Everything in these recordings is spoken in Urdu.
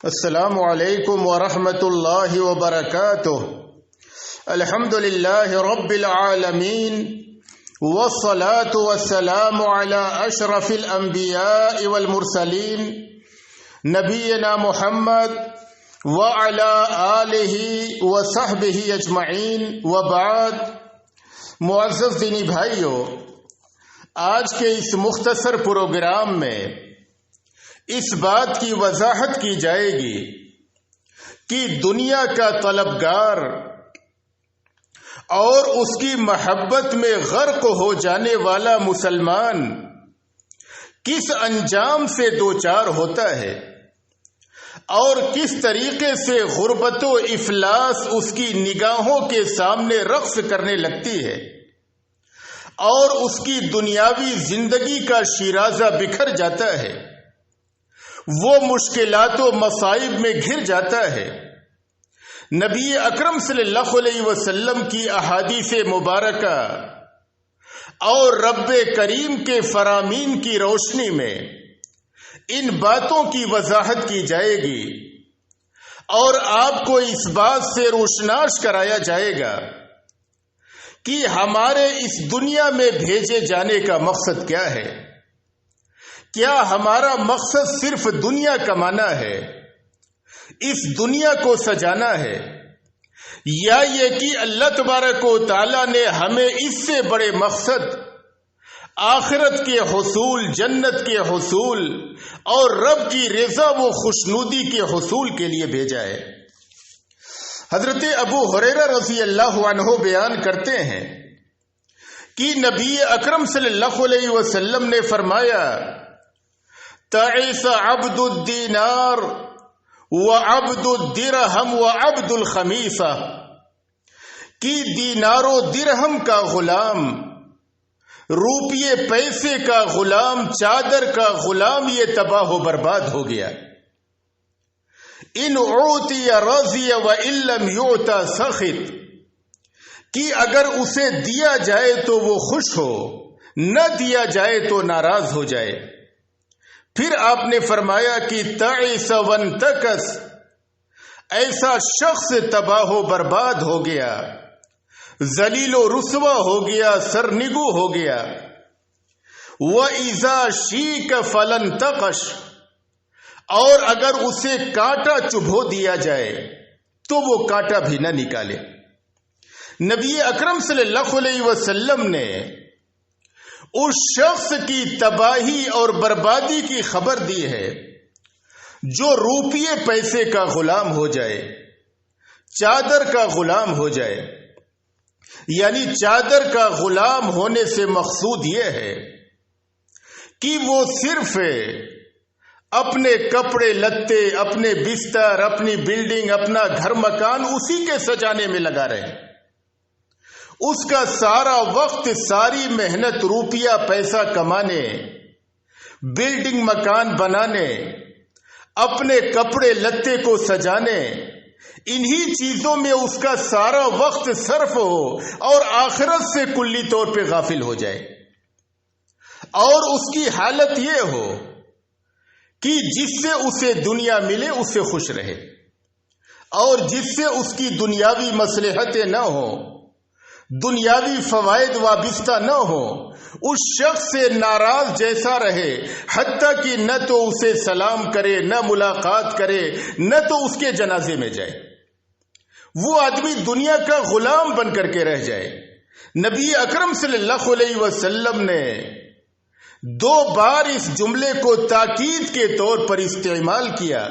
السلام علیکم ورحمۃ اللہ وبرکاتہ۔ الحمد للہ رب العالمین والصلاة والسلام علی اشرف الانبیاء والمرسلین نبینا محمد وعلی آلہ وصحبہ اجمعین وبعد۔ معزز دینی بھائیو، آج کے اس مختصر پروگرام میں اس بات کی وضاحت کی جائے گی کہ دنیا کا طلبگار اور اس کی محبت میں غرق ہو جانے والا مسلمان کس انجام سے دوچار ہوتا ہے اور کس طریقے سے غربت و افلاس اس کی نگاہوں کے سامنے رقص کرنے لگتی ہے اور اس کی دنیاوی زندگی کا شیرازہ بکھر جاتا ہے، وہ مشکلات و مصائب میں گھر جاتا ہے۔ نبی اکرم صلی اللہ علیہ وسلم کی احادیث مبارکہ اور رب کریم کے فرامین کی روشنی میں ان باتوں کی وضاحت کی جائے گی اور آپ کو اس بات سے روشناس کرایا جائے گا کہ ہمارے اس دنیا میں بھیجے جانے کا مقصد کیا ہے۔ کیا ہمارا مقصد صرف دنیا کمانا ہے، اس دنیا کو سجانا ہے، یا یہ کہ اللہ تبارک و تعالی نے ہمیں اس سے بڑے مقصد آخرت کے حصول، جنت کے حصول اور رب کی رضا و خوشنودی کے حصول کے لیے بھیجا ہے؟ حضرت ابو ہریرہ رضی اللہ عنہ بیان کرتے ہیں کہ نبی اکرم صلی اللہ علیہ وسلم نے فرمایا، تعیس عبد الدینار وعبد الدرہم وعبد الخمیسہ، کہ دینار و درہم کا غلام، روپیے پیسے کا غلام، چادر کا غلام یہ تباہ و برباد ہو گیا۔ ان اعطی رضی وان لم یعط سخط، کہ اگر اسے دیا جائے تو وہ خوش ہو، نہ دیا جائے تو ناراض ہو جائے۔ پھر آپ نے فرمایا کہ تعس وانتکس، ایسا شخص تباہ و برباد ہو گیا، ذلیل و رسوا ہو گیا، سرنگو ہو گیا۔ وَإِذَا شِيكَ فَلَنْتَقَشْ، اور اگر اسے کانٹا چبھو دیا جائے تو وہ کانٹا بھی نہ نکالے۔ نبی اکرم صلی اللہ علیہ وسلم نے اس شخص کی تباہی اور بربادی کی خبر دی ہے جو روپیے پیسے کا غلام ہو جائے، چادر کا غلام ہو جائے۔ یعنی چادر کا غلام ہونے سے مقصود یہ ہے کہ وہ صرف اپنے کپڑے لتے، اپنے بستر، اپنی بلڈنگ، اپنا گھر مکان اسی کے سجانے میں لگا رہے۔ اس کا سارا وقت، ساری محنت روپیہ پیسہ کمانے، بلڈنگ مکان بنانے، اپنے کپڑے لتے کو سجانے، انہی چیزوں میں اس کا سارا وقت صرف ہو اور آخرت سے کلی طور پہ غافل ہو جائے، اور اس کی حالت یہ ہو کہ جس سے اسے دنیا ملے اس سے خوش رہے، اور جس سے اس کی دنیاوی مصلحتیں نہ ہوں، دنیاوی فوائد وابستہ نہ ہو، اس شخص سے ناراض جیسا رہے، حتیٰ کہ نہ تو اسے سلام کرے، نہ ملاقات کرے، نہ تو اس کے جنازے میں جائے۔ وہ آدمی دنیا کا غلام بن کر کے رہ جائے۔ نبی اکرم صلی اللہ علیہ وسلم نے 2 بار اس جملے کو تاکید کے طور پر استعمال کیا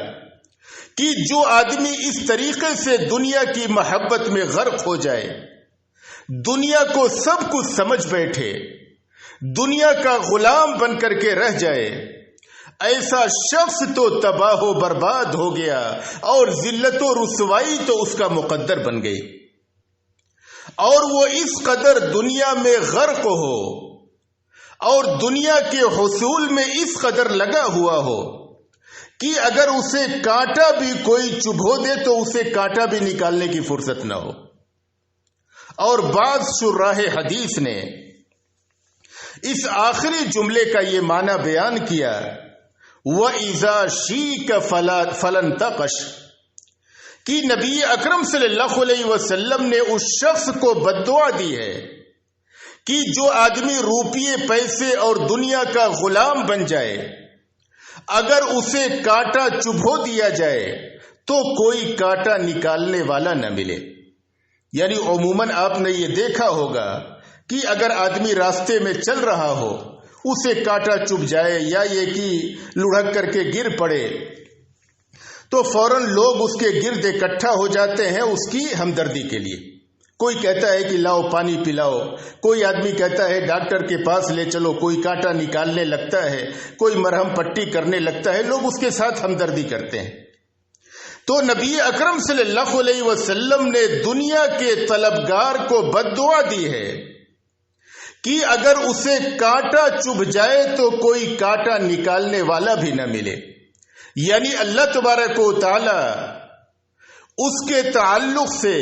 کہ جو آدمی اس طریقے سے دنیا کی محبت میں غرق ہو جائے، دنیا کو سب کچھ سمجھ بیٹھے، دنیا کا غلام بن کر کے رہ جائے، ایسا شخص تو تباہ و برباد ہو گیا اور ذلت و رسوائی تو اس کا مقدر بن گئی۔ اور وہ اس قدر دنیا میں غرق ہو اور دنیا کے حصول میں اس قدر لگا ہوا ہو کہ اگر اسے کانٹا بھی کوئی چبھو دے تو اسے کانٹا بھی نکالنے کی فرصت نہ ہو۔ اور بعض شراح حدیث نے اس آخری جملے کا یہ معنی بیان کیا، وَإِذَا شِيكَ فَلَنْتَقَشْ کہ نبی اکرم صلی اللہ علیہ وسلم نے اس شخص کو بد دعا دی ہے کہ جو آدمی روپیے پیسے اور دنیا کا غلام بن جائے، اگر اسے کانٹا چبھو دیا جائے تو کوئی کانٹا نکالنے والا نہ ملے۔ یعنی عموماً آپ نے یہ دیکھا ہوگا کہ اگر آدمی راستے میں چل رہا ہو، اسے کانٹا چبھ جائے یا یہ کہ لڑھک کر کے گر پڑے تو فوراً لوگ اس کے گرد اکٹھا ہو جاتے ہیں اس کی ہمدردی کے لیے۔ کوئی کہتا ہے کہ لاؤ پانی پلاؤ، کوئی آدمی کہتا ہے ڈاکٹر کے پاس لے چلو، کوئی کانٹا نکالنے لگتا ہے، کوئی مرہم پٹی کرنے لگتا ہے، لوگ اس کے ساتھ ہمدردی کرتے ہیں۔ تو نبی اکرم صلی اللہ علیہ وسلم نے دنیا کے طلبگار کو بد دعا دی ہے کہ اگر اسے کانٹا چبھ جائے تو کوئی کانٹا نکالنے والا بھی نہ ملے۔ یعنی اللہ تبارک و تعالی اس کے تعلق سے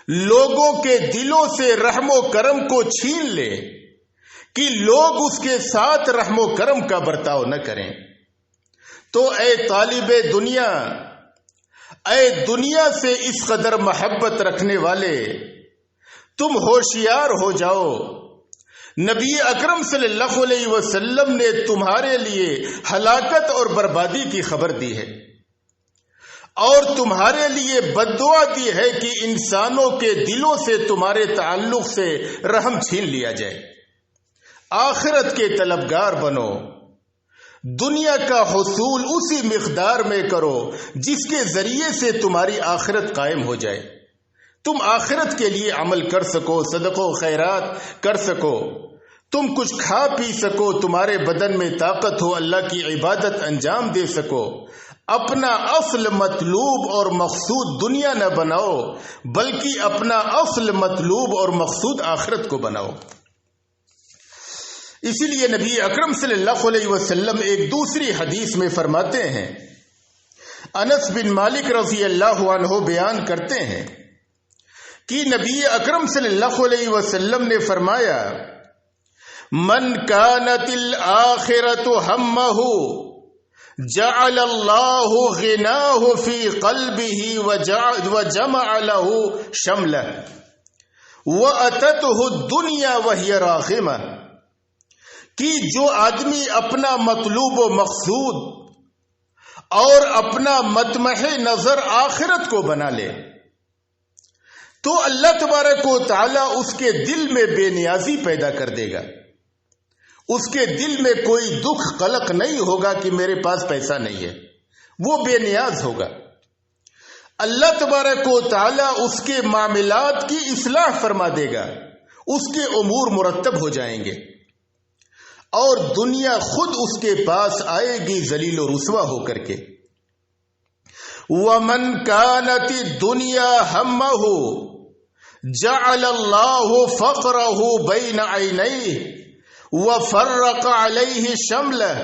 لوگوں کے دلوں سے رحم و کرم کو چھین لے کہ لوگ اس کے ساتھ رحم و کرم کا برتاؤ نہ کریں۔ تو اے طالب دنیا، اے دنیا سے اس قدر محبت رکھنے والے، تم ہوشیار ہو جاؤ۔ نبی اکرم صلی اللہ علیہ وسلم نے تمہارے لیے ہلاکت اور بربادی کی خبر دی ہے اور تمہارے لیے بد دعا دی ہے کہ انسانوں کے دلوں سے تمہارے تعلق سے رحم چھین لیا جائے۔ آخرت کے طلبگار بنو، دنیا کا حصول اسی مقدار میں کرو جس کے ذریعے سے تمہاری آخرت قائم ہو جائے، تم آخرت کے لیے عمل کر سکو، صدقہ و خیرات کر سکو، تم کچھ کھا پی سکو، تمہارے بدن میں طاقت ہو، اللہ کی عبادت انجام دے سکو۔ اپنا اصل مطلوب اور مقصود دنیا نہ بناؤ بلکہ اپنا اصل مطلوب اور مقصود آخرت کو بناؤ۔ اسی لیے نبی اکرم صلی اللہ علیہ وسلم ایک دوسری حدیث میں فرماتے ہیں، انس بن مالک رضی اللہ عنہ بیان کرتے ہیں کہ نبی اکرم صلی اللہ علیہ وسلم نے فرمایا، من کانت الآخرۃ ہمہ جعل اللہ غناہ فی قلبہ وجمع له شملہ واتتہ الدنیا وہی راغمہ، کہ جو آدمی اپنا مطلوب و مقصود اور اپنا مطمح نظر آخرت کو بنا لے تو اللہ تبارک و تعالی اس کے دل میں بے نیازی پیدا کر دے گا۔ اس کے دل میں کوئی دکھ قلق نہیں ہوگا کہ میرے پاس پیسہ نہیں ہے، وہ بے نیاز ہوگا۔ اللہ تبارک و تعالی اس کے معاملات کی اصلاح فرما دے گا، اس کے امور مرتب ہو جائیں گے اور دنیا خود اس کے پاس آئے گی ذلیل و رسوا ہو کر کے۔ وَمَنْ كَانَتِ الدُّنْيَا هَمَّهُ جَعَلَ اللَّهُ فَقْرَهُ بَيْنَ عَيْنَيْهِ وَفَرَّقَ عَلَيْهِ شَمْلَهُ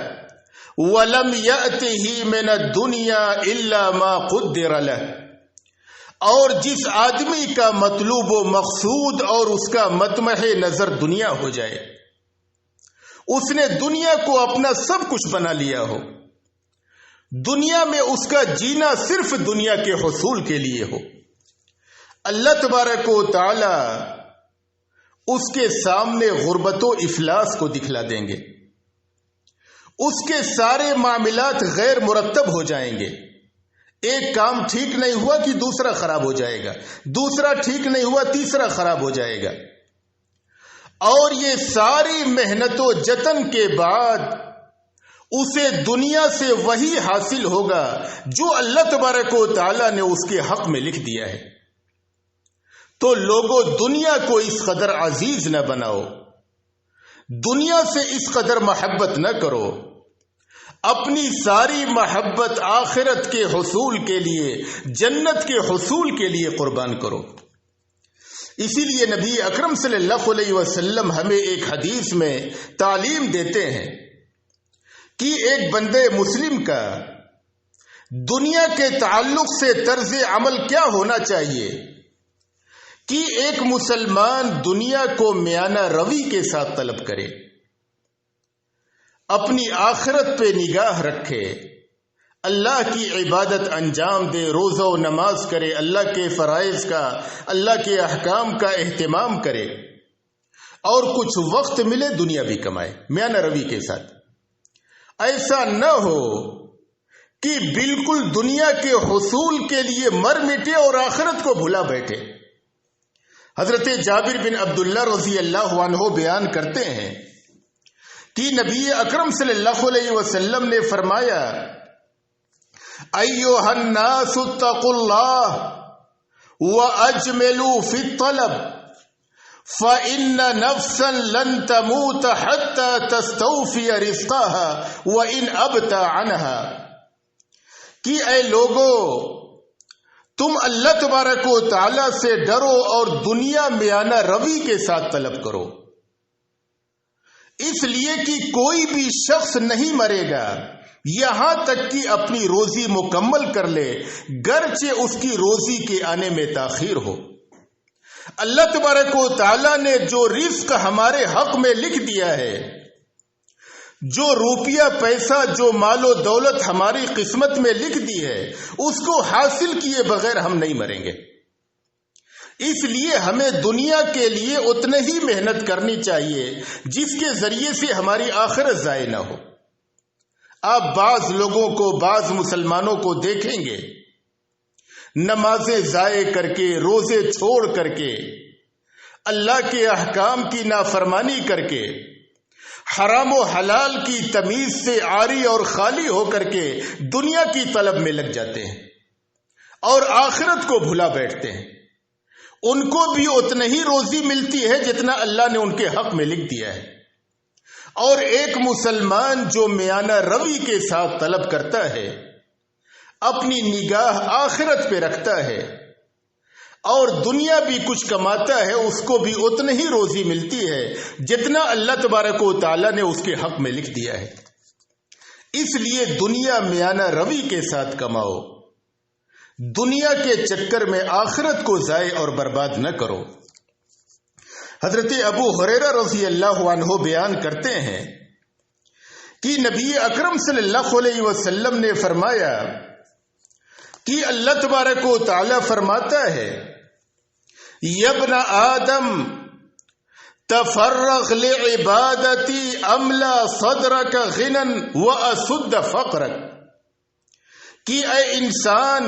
وَلَمْ يَأْتِهِ مِنَ الدُّنْيَا إِلَّا مَا قُدِّرَ لَهُ، اور جس آدمی کا مطلوب و مقصود اور اس کا مطمح نظر دنیا ہو جائے، اس نے دنیا کو اپنا سب کچھ بنا لیا ہو، دنیا میں اس کا جینا صرف دنیا کے حصول کے لیے ہو، اللہ تبارک و تعالی اس کے سامنے غربت و افلاس کو دکھلا دیں گے، اس کے سارے معاملات غیر مرتب ہو جائیں گے۔ ایک کام ٹھیک نہیں ہوا کہ دوسرا خراب ہو جائے گا، دوسرا ٹھیک نہیں ہوا تیسرا خراب ہو جائے گا، اور یہ ساری محنت و جتن کے بعد اسے دنیا سے وہی حاصل ہوگا جو اللہ تبارک و تعالی نے اس کے حق میں لکھ دیا ہے۔ تو لوگوں، دنیا کو اس قدر عزیز نہ بناؤ، دنیا سے اس قدر محبت نہ کرو، اپنی ساری محبت آخرت کے حصول کے لیے، جنت کے حصول کے لیے قربان کرو۔ اسی لیے نبی اکرم صلی اللہ علیہ وسلم ہمیں ایک حدیث میں تعلیم دیتے ہیں کہ ایک بندے مسلم کا دنیا کے تعلق سے طرز عمل کیا ہونا چاہیے کہ ایک مسلمان دنیا کو میانہ روی کے ساتھ طلب کرے، اپنی آخرت پہ نگاہ رکھے، اللہ کی عبادت انجام دے، روزہ و نماز کرے، اللہ کے فرائض کا، اللہ کے احکام کا اہتمام کرے، اور کچھ وقت ملے دنیا بھی کمائے میانہ روی کے ساتھ۔ ایسا نہ ہو کہ بالکل دنیا کے حصول کے لیے مر مٹے اور آخرت کو بھلا بیٹھے۔ حضرت جابر بن عبداللہ رضی اللہ عنہ بیان کرتے ہیں کہ نبی اکرم صلی اللہ علیہ وسلم نے فرمایا، ایھا الناس اتقوا اللہ واجملوا فی الطلب فإن نفسا لن تموت حتى تستوفی رزقها وإن أبت عنها، کہ اے لوگو تم اللہ تبارک و تعالی سے ڈرو اور دنیا میانہ روی کے ساتھ طلب کرو، اس لیے کہ کوئی بھی شخص نہیں مرے گا یہاں تک کہ اپنی روزی مکمل کر لے، گرچہ اس کی روزی کے آنے میں تاخیر ہو۔ اللہ تبارک و تعالی نے جو رزق ہمارے حق میں لکھ دیا ہے، جو روپیہ پیسہ، جو مال و دولت ہماری قسمت میں لکھ دی ہے، اس کو حاصل کیے بغیر ہم نہیں مریں گے۔ اس لیے ہمیں دنیا کے لیے اتنے ہی محنت کرنی چاہیے جس کے ذریعے سے ہماری آخرت ضائع نہ ہو۔ آپ بعض لوگوں کو، بعض مسلمانوں کو دیکھیں گے نمازیں ضائع کر کے، روزے چھوڑ کر کے، اللہ کے احکام کی نافرمانی کر کے، حرام و حلال کی تمیز سے عاری اور خالی ہو کر کے دنیا کی طلب میں لگ جاتے ہیں اور آخرت کو بھلا بیٹھتے ہیں۔ ان کو بھی اتنا ہی روزی ملتی ہے جتنا اللہ نے ان کے حق میں لکھ دیا ہے، اور ایک مسلمان جو میانہ روی کے ساتھ طلب کرتا ہے، اپنی نگاہ آخرت پہ رکھتا ہے اور دنیا بھی کچھ کماتا ہے، اس کو بھی اتنا ہی روزی ملتی ہے جتنا اللہ تبارک و تعالی نے اس کے حق میں لکھ دیا ہے۔ اس لیے دنیا میانہ روی کے ساتھ کماؤ، دنیا کے چکر میں آخرت کو ضائع اور برباد نہ کرو۔ حضرت ابو ہریرہ رضی اللہ عنہ بیان کرتے ہیں کہ نبی اکرم صلی اللہ علیہ وسلم نے فرمایا کہ اللہ تبارک و تعالی فرماتا ہے، یا ابن آدم تفرغ لعبادتی املا صدرک غنا واسد فقرک، کہ اے انسان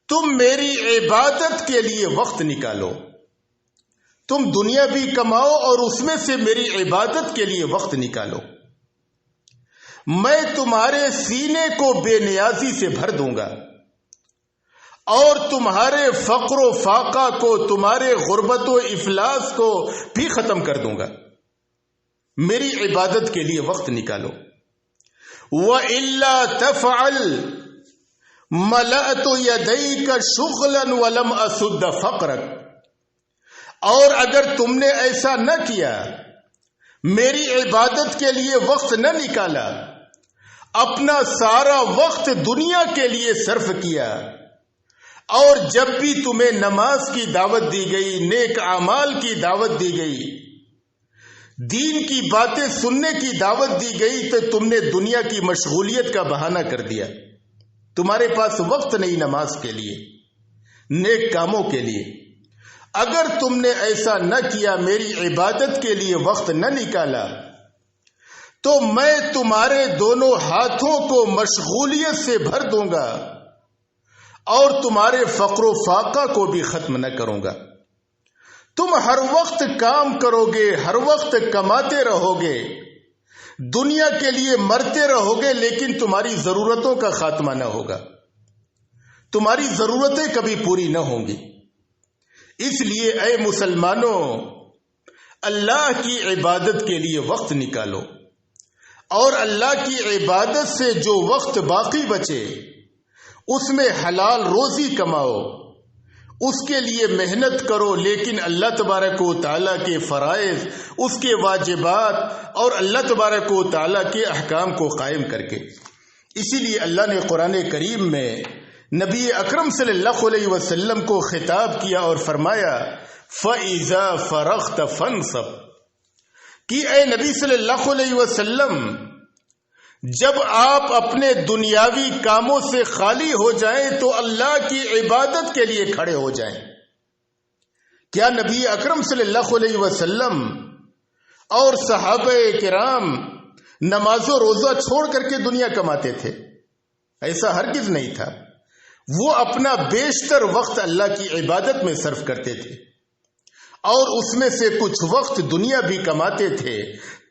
تم میری عبادت کے لیے وقت نکالو، تم دنیا بھی کماؤ اور اس میں سے میری عبادت کے لیے وقت نکالو، میں تمہارے سینے کو بے نیازی سے بھر دوں گا اور تمہارے فقر و فاقہ کو، تمہارے غربت و افلاس کو بھی ختم کر دوں گا۔ میری عبادت کے لیے وقت نکالو۔ وَإِلَّا تَفْعَلْ مَلَأْتُ يَدَيْكَ شُغْلًا وَلَمْ أَسُدَّ فَقْرَكَ، اور اگر تم نے ایسا نہ کیا، میری عبادت کے لیے وقت نہ نکالا، اپنا سارا وقت دنیا کے لیے صرف کیا، اور جب بھی تمہیں نماز کی دعوت دی گئی، نیک اعمال کی دعوت دی گئی، دین کی باتیں سننے کی دعوت دی گئی، تو تم نے دنیا کی مشغولیت کا بہانہ کر دیا، تمہارے پاس وقت نہیں نماز کے لیے، نیک کاموں کے لیے۔ اگر تم نے ایسا نہ کیا، میری عبادت کے لیے وقت نہ نکالا، تو میں تمہارے دونوں ہاتھوں کو مشغولیت سے بھر دوں گا اور تمہارے فقر و فاقہ کو بھی ختم نہ کروں گا۔ تم ہر وقت کام کرو گے، ہر وقت کماتے رہو گے، دنیا کے لیے مرتے رہو گے، لیکن تمہاری ضرورتوں کا خاتمہ نہ ہوگا، تمہاری ضرورتیں کبھی پوری نہ ہوں گی۔ اس لیے اے مسلمانوں، اللہ کی عبادت کے لیے وقت نکالو، اور اللہ کی عبادت سے جو وقت باقی بچے اس میں حلال روزی کماؤ، اس کے لیے محنت کرو، لیکن اللہ تبارک و تعالیٰ کے فرائض، اس کے واجبات اور اللہ تبارک و تعالیٰ کے احکام کو قائم کر کے۔ اسی لیے اللہ نے قرآن کریم میں نبی اکرم صلی اللہ علیہ وسلم کو خطاب کیا اور فرمایا، فَإِذَا فَرَغْتَ فَانْصَبْ، کہ اے نبی صلی اللہ علیہ وسلم، جب آپ اپنے دنیاوی کاموں سے خالی ہو جائیں تو اللہ کی عبادت کے لیے کھڑے ہو جائیں۔ کیا نبی اکرم صلی اللہ علیہ وسلم اور صحابہ کرام نماز و روزہ چھوڑ کر کے دنیا کماتے تھے؟ ایسا ہرگز نہیں تھا۔ وہ اپنا بیشتر وقت اللہ کی عبادت میں صرف کرتے تھے اور اس میں سے کچھ وقت دنیا بھی کماتے تھے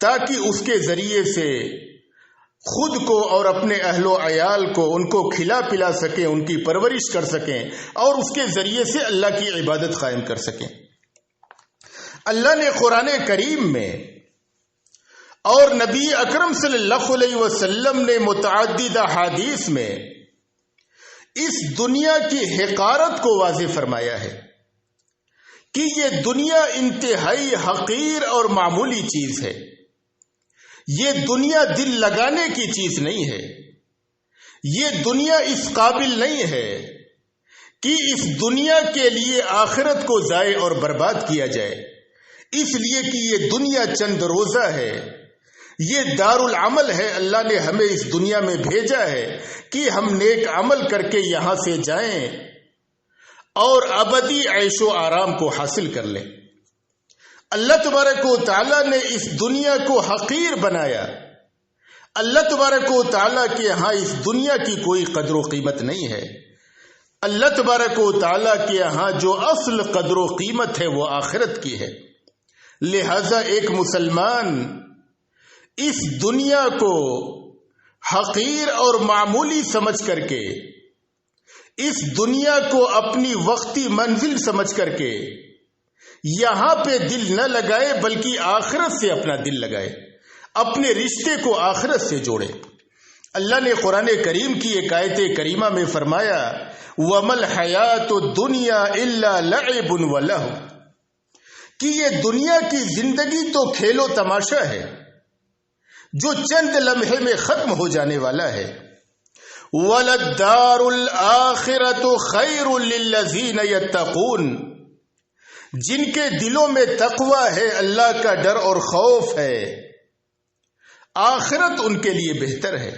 تاکہ اس کے ذریعے سے خود کو اور اپنے اہل و عیال کو ان کو کھلا پلا سکیں، ان کی پرورش کر سکیں اور اس کے ذریعے سے اللہ کی عبادت قائم کر سکیں۔ اللہ نے قرآن کریم میں اور نبی اکرم صلی اللہ علیہ وسلم نے متعدد احادیث میں اس دنیا کی حقارت کو واضح فرمایا ہے کہ یہ دنیا انتہائی حقیر اور معمولی چیز ہے۔ یہ دنیا دل لگانے کی چیز نہیں ہے۔ یہ دنیا اس قابل نہیں ہے کہ اس دنیا کے لیے آخرت کو ضائع اور برباد کیا جائے، اس لیے کہ یہ دنیا چند روزہ ہے، یہ دار العمل ہے۔ اللہ نے ہمیں اس دنیا میں بھیجا ہے کہ ہم نیک عمل کر کے یہاں سے جائیں اور ابدی عیش و آرام کو حاصل کر لیں۔ اللہ تبارک و تعالیٰ نے اس دنیا کو حقیر بنایا۔ اللہ تبارک و تعالیٰ کے ہاں اس دنیا کی کوئی قدر و قیمت نہیں ہے۔ اللہ تبارک و تعالیٰ کے ہاں جو اصل قدر و قیمت ہے وہ آخرت کی ہے۔ لہذا ایک مسلمان اس دنیا کو حقیر اور معمولی سمجھ کر کے، اس دنیا کو اپنی وقتی منزل سمجھ کر کے یہاں پہ دل نہ لگائے بلکہ آخرت سے اپنا دل لگائے، اپنے رشتے کو آخرت سے جوڑے۔ اللہ نے قرآن کریم کی ایک آیت کریمہ میں فرمایا وَمَا الْحَيَاةُ الدُّنْيَا إِلَّا لَعِبٌ وَلَهْوٌ، کہ یہ دنیا کی زندگی تو کھیل و تماشا ہے جو چند لمحے میں ختم ہو جانے والا ہے۔ وَلَلدَّارُ الْآخِرَةُ خَيْرٌ لِلَّذِينَ يَتَّقُونَ، جن کے دلوں میں تقوی ہے، اللہ کا ڈر اور خوف ہے، آخرت ان کے لیے بہتر ہے۔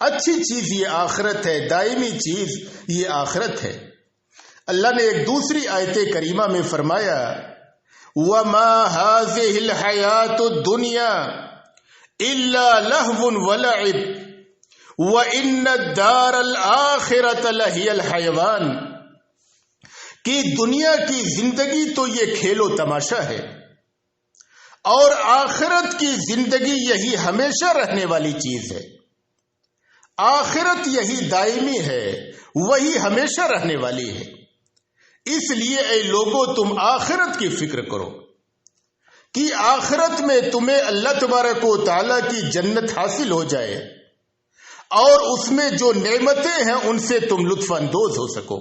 اچھی چیز یہ آخرت ہے، دائمی چیز یہ آخرت ہے۔ اللہ نے ایک دوسری آیت کریمہ میں فرمایا وَمَا هَذِهِ الْحَيَاةُ الدُّنْيَا إِلَّا لَهْوٌ وَلَعِبٌ وَإِنَّ الدَّارَ الْآخِرَةَ لَهِيَ الْحَيَوَانُ، کہ دنیا کی زندگی تو یہ کھیل و تماشا ہے اور آخرت کی زندگی یہی ہمیشہ رہنے والی چیز ہے۔ آخرت یہی دائمی ہے، وہی ہمیشہ رہنے والی ہے۔ اس لیے اے لوگوں تم آخرت کی فکر کرو کہ آخرت میں تمہیں اللہ تبارک و تعالیٰ کی جنت حاصل ہو جائے اور اس میں جو نعمتیں ہیں ان سے تم لطف اندوز ہو سکو۔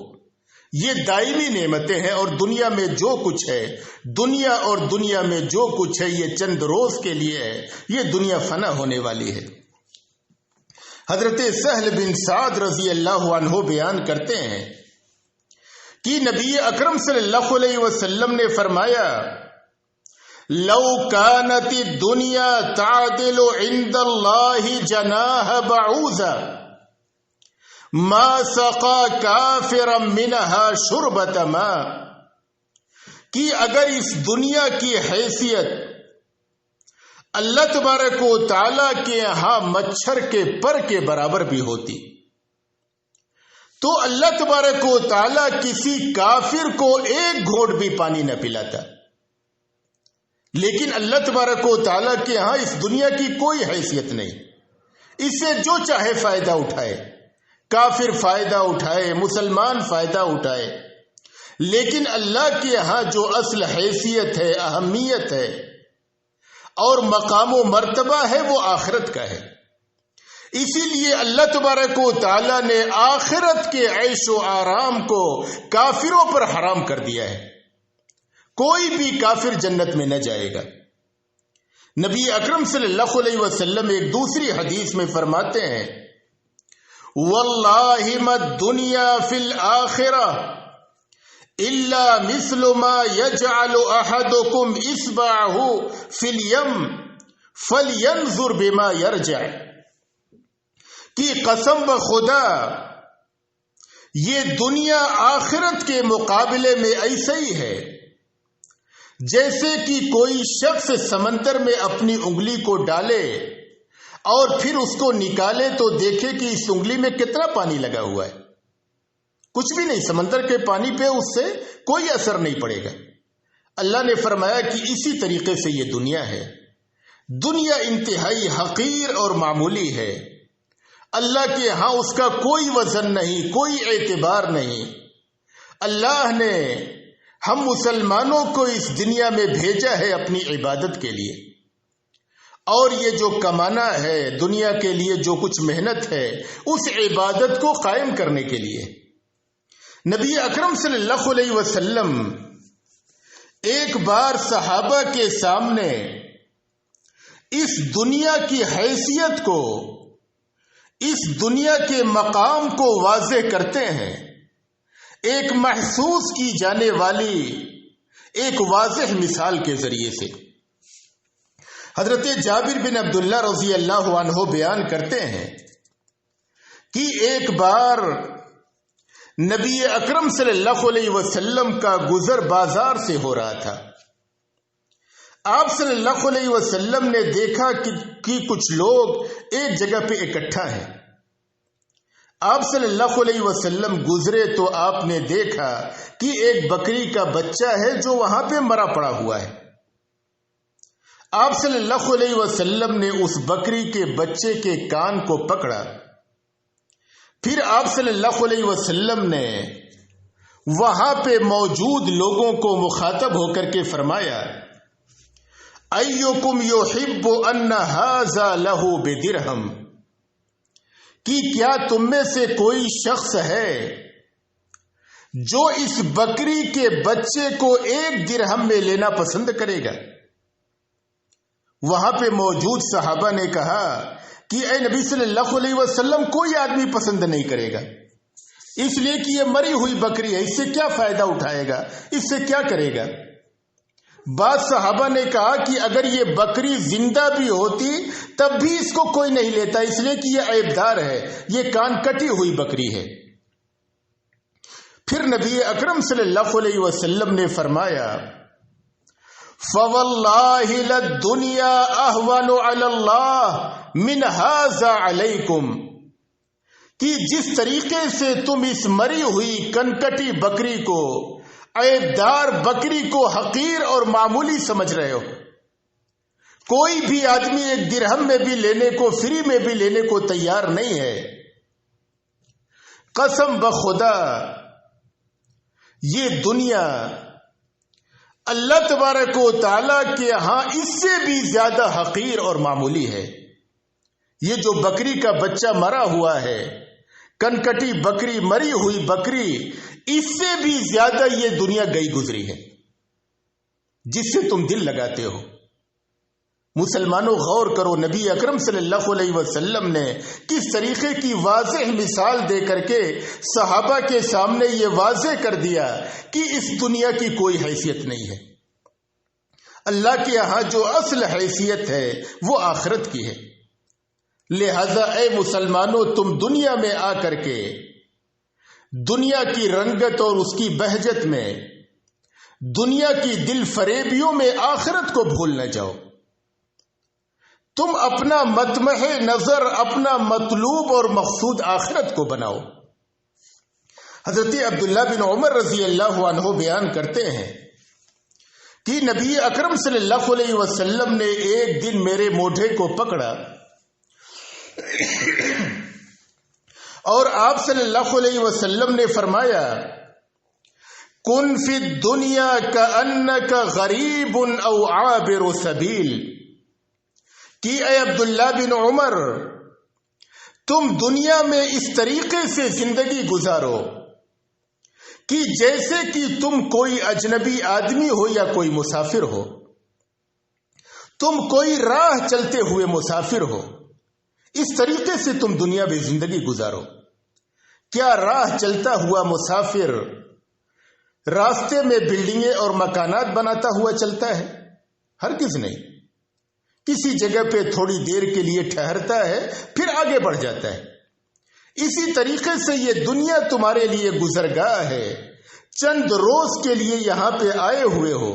یہ دائمی نعمتیں ہیں اور دنیا میں جو کچھ ہے، دنیا اور دنیا میں جو کچھ ہے یہ چند روز کے لیے ہے، یہ دنیا فنا ہونے والی ہے۔ حضرت سہل بن سعد رضی اللہ عنہ بیان کرتے ہیں کہ نبی اکرم صلی اللہ علیہ وسلم نے فرمایا لو كانت الدنيا تعدل عند الله جناح بعوضة ما سقى كافرا منها شربة ماء، کہ اگر اس دنیا کی حیثیت اللہ تبارک و تعالیٰ کے یہاں مچھر کے پر کے برابر بھی ہوتی تو اللہ تبارک و تعالیٰ کسی کافر کو ایک گھونٹ بھی پانی نہ پلاتا۔ لیکن اللہ تبارک و تعالیٰ کے ہاں اس دنیا کی کوئی حیثیت نہیں، اس سے جو چاہے فائدہ اٹھائے، کافر فائدہ اٹھائے، مسلمان فائدہ اٹھائے، لیکن اللہ کے ہاں جو اصل حیثیت ہے، اہمیت ہے اور مقام و مرتبہ ہے وہ آخرت کا ہے۔ اسی لیے اللہ تبارک و تعالیٰ نے آخرت کے عیش و آرام کو کافروں پر حرام کر دیا ہے، کوئی بھی کافر جنت میں نہ جائے گا۔ نبی اکرم صلی اللہ علیہ وسلم ایک دوسری حدیث میں فرماتے ہیں واللہ ما الدنیا فی الآخرہ الا مثل ما يجعل احدكم اصبعه في اليم فلينظر بما يرجع، کی قسم بخدا یہ دنیا آخرت کے مقابلے میں ایسا ہی ہے جیسے کہ کوئی شخص سمندر میں اپنی انگلی کو ڈالے اور پھر اس کو نکالے تو دیکھے کہ اس انگلی میں کتنا پانی لگا ہوا ہے. کچھ بھی نہیں، سمندر کے پانی پہ اس سے کوئی اثر نہیں پڑے گا. اللہ نے فرمایا کہ اسی طریقے سے یہ دنیا ہے. دنیا انتہائی حقیر اور معمولی ہے. اللہ کے ہاں اس کا کوئی وزن نہیں، کوئی اعتبار نہیں. اللہ نے ہم مسلمانوں کو اس دنیا میں بھیجا ہے اپنی عبادت کے لیے، اور یہ جو کمانا ہے دنیا کے لیے، جو کچھ محنت ہے اس عبادت کو قائم کرنے کے لیے. نبی اکرم صلی اللہ علیہ وسلم ایک بار صحابہ کے سامنے اس دنیا کی حیثیت کو، اس دنیا کے مقام کو واضح کرتے ہیں، ایک محسوس کی جانے والی ایک واضح مثال کے ذریعے سے. حضرت جابر بن عبداللہ رضی اللہ عنہ بیان کرتے ہیں کہ ایک بار نبی اکرم صلی اللہ علیہ وسلم کا گزر بازار سے ہو رہا تھا. آپ صلی اللہ علیہ وسلم نے دیکھا کہ کچھ لوگ ایک جگہ پہ اکٹھا ہیں. آپ صلی اللہ علیہ وسلم گزرے تو آپ نے دیکھا کہ ایک بکری کا بچہ ہے جو وہاں پہ مرا پڑا ہوا ہے. آپ صلی اللہ علیہ وسلم نے اس بکری کے بچے کے کان کو پکڑا. پھر آپ صلی اللہ علیہ وسلم نے وہاں پہ موجود لوگوں کو مخاطب ہو کر کے فرمایا، ایکم یحب ان ھذا لہ بدرہم، کہ کیا تم میں سے کوئی شخص ہے جو اس بکری کے بچے کو 1 درہم میں لینا پسند کرے گا؟ وہاں پہ موجود صحابہ نے کہا کہ اے نبی صلی اللہ علیہ وسلم، کوئی آدمی پسند نہیں کرے گا، اس لیے کہ یہ مری ہوئی بکری ہے، اس سے کیا فائدہ اٹھائے گا، اس سے کیا کرے گا؟ بعض صحابہ نے کہا کہ اگر یہ بکری زندہ بھی ہوتی تب بھی اس کو کوئی نہیں لیتا، اس لیے کہ یہ عیبدار ہے، یہ کان کٹی ہوئی بکری ہے. پھر نبی اکرم صلی اللہ علیہ وسلم نے فرمایا، فواللہ للدنیا اہون علی اللہ من ھذا علیکم، کہ جس طریقے سے تم اس مری ہوئی کنکٹی بکری کو، عیبدار بکری کو حقیر اور معمولی سمجھ رہے ہو، کوئی بھی آدمی 1 درہم میں بھی لینے کو، فری میں بھی لینے کو تیار نہیں ہے. قسم بخدا یہ دنیا اللہ تبارک و تعالیٰ کے ہاں اس سے بھی زیادہ حقیر اور معمولی ہے. یہ جو بکری کا بچہ مرا ہوا ہے، کنکٹی بکری، مری ہوئی بکری، اس سے بھی زیادہ یہ دنیا گئی گزری ہے جس سے تم دل لگاتے ہو. مسلمانوں غور کرو، نبی اکرم صلی اللہ علیہ وسلم نے کس طریقے کی واضح مثال دے کر کے صحابہ کے سامنے یہ واضح کر دیا کہ اس دنیا کی کوئی حیثیت نہیں ہے. اللہ کے یہاں جو اصل حیثیت ہے وہ آخرت کی ہے. لہذا اے مسلمانوں، تم دنیا میں آ کر کے دنیا کی رنگت اور اس کی بہجت میں، دنیا کی دل فریبیوں میں آخرت کو بھول نہ جاؤ. تم اپنا مطمح نظر، اپنا مطلوب اور مقصود آخرت کو بناؤ. حضرت عبداللہ بن عمر رضی اللہ عنہ بیان کرتے ہیں کہ نبی اکرم صلی اللہ علیہ وسلم نے ایک دن میرے موڈھے کو پکڑا اور آپ صلی اللہ علیہ وسلم نے فرمایا، کن فی الدنیا کأنک غریب او عابر سبیل، کہ اے عبداللہ بن عمر، تم دنیا میں اس طریقے سے زندگی گزارو کہ جیسے کہ تم کوئی اجنبی آدمی ہو یا کوئی مسافر ہو، تم کوئی راہ چلتے ہوئے مسافر ہو. اس طریقے سے تم دنیا میں زندگی گزارو. کیا راہ چلتا ہوا مسافر راستے میں بلڈنگیں اور مکانات بناتا ہوا چلتا ہے؟ ہرگز نہیں۔ کسی جگہ پہ تھوڑی دیر کے لیے ٹھہرتا ہے، پھر آگے بڑھ جاتا ہے۔ اسی طریقے سے یہ دنیا تمہارے لیے گزرگاہ ہے، چند روز کے لیے یہاں پہ آئے ہوئے ہو،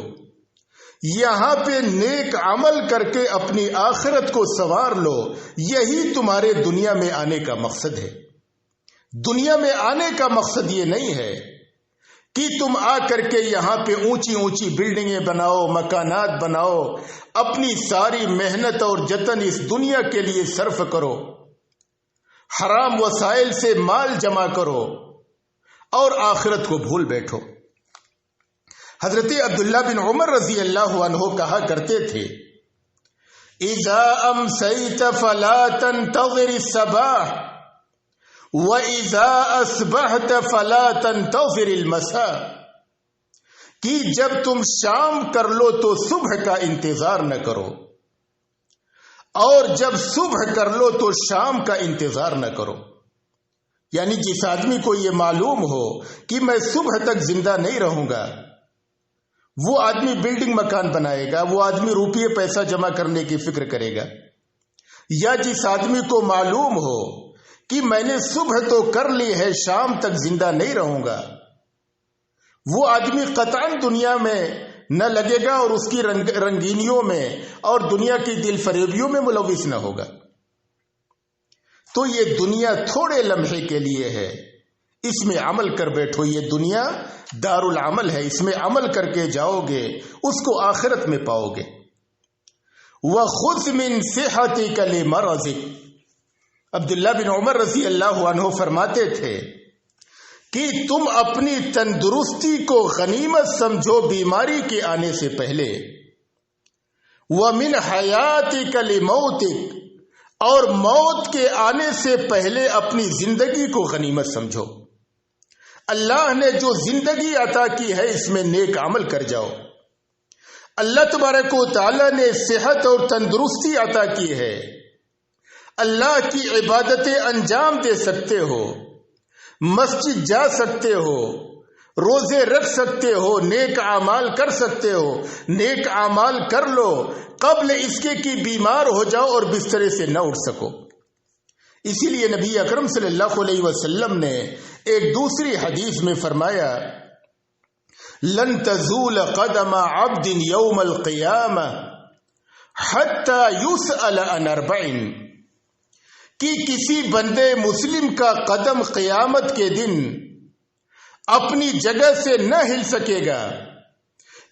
یہاں پہ نیک عمل کر کے اپنی آخرت کو سنوار لو۔ یہی تمہارے دنیا میں آنے کا مقصد ہے۔ دنیا میں آنے کا مقصد یہ نہیں ہے کہ تم آ کر کے یہاں پہ اونچی اونچی بلڈنگیں بناؤ، مکانات بناؤ، اپنی ساری محنت اور جتن اس دنیا کے لیے صرف کرو، حرام وسائل سے مال جمع کرو اور آخرت کو بھول بیٹھو۔ حضرت عبداللہ بن عمر رضی اللہ عنہ کہا کرتے تھے، اذا امسیت فلا تنتظر الصباح وَإِذَا أَصْبَحْتَ فَلَا تَنْتَظِرِ الْمَسَاءَ، کہ جب تم شام کر لو تو صبح کا انتظار نہ کرو، اور جب صبح کر لو تو شام کا انتظار نہ کرو۔ یعنی جس آدمی کو یہ معلوم ہو کہ میں صبح تک زندہ نہیں رہوں گا، وہ آدمی بلڈنگ مکان بنائے گا، وہ آدمی روپیے پیسہ جمع کرنے کی فکر کرے گا۔ یا جس آدمی کو معلوم ہو کہ میں نے صبح تو کر لی ہے، شام تک زندہ نہیں رہوں گا، وہ آدمی قطعاً دنیا میں نہ لگے گا اور اس کی رنگینیوں میں اور دنیا کی دل فریبیوں میں ملوث نہ ہوگا۔ تو یہ دنیا تھوڑے لمحے کے لیے ہے، اس میں عمل کر بیٹھو۔ یہ دنیا دار العمل ہے، اس میں عمل کر کے جاؤ گے، اس کو آخرت میں پاؤ گے۔ وَخُذْ مِنْ صِحَّتِكَ لِمَرَضِكَ، عبداللہ بن عمر رضی اللہ عنہ فرماتے تھے کہ تم اپنی تندرستی کو غنیمت سمجھو بیماری کے آنے سے پہلے۔ وَمِنْ حَيَاتِكَ لِمَوْتِكَ، اور موت کے آنے سے پہلے اپنی زندگی کو غنیمت سمجھو۔ اللہ نے جو زندگی عطا کی ہے اس میں نیک عمل کر جاؤ۔ اللہ تبارک و تعالی نے صحت اور تندرستی عطا کی ہے، اللہ کی عبادتیں انجام دے سکتے ہو، مسجد جا سکتے ہو، روزے رکھ سکتے ہو، نیک اعمال کر سکتے ہو، نیک اعمال کر لو قبل اس کے کہ بیمار ہو جاؤ اور بسترے سے نہ اٹھ سکو۔ اسی لیے نبی اکرم صلی اللہ علیہ وسلم نے ایک دوسری حدیث میں فرمایا، لن تزول قدم عبد یوم القیامہ حتی یسأل عن 4، کہ کسی بندے مسلم کا قدم قیامت کے دن اپنی جگہ سے نہ ہل سکے گا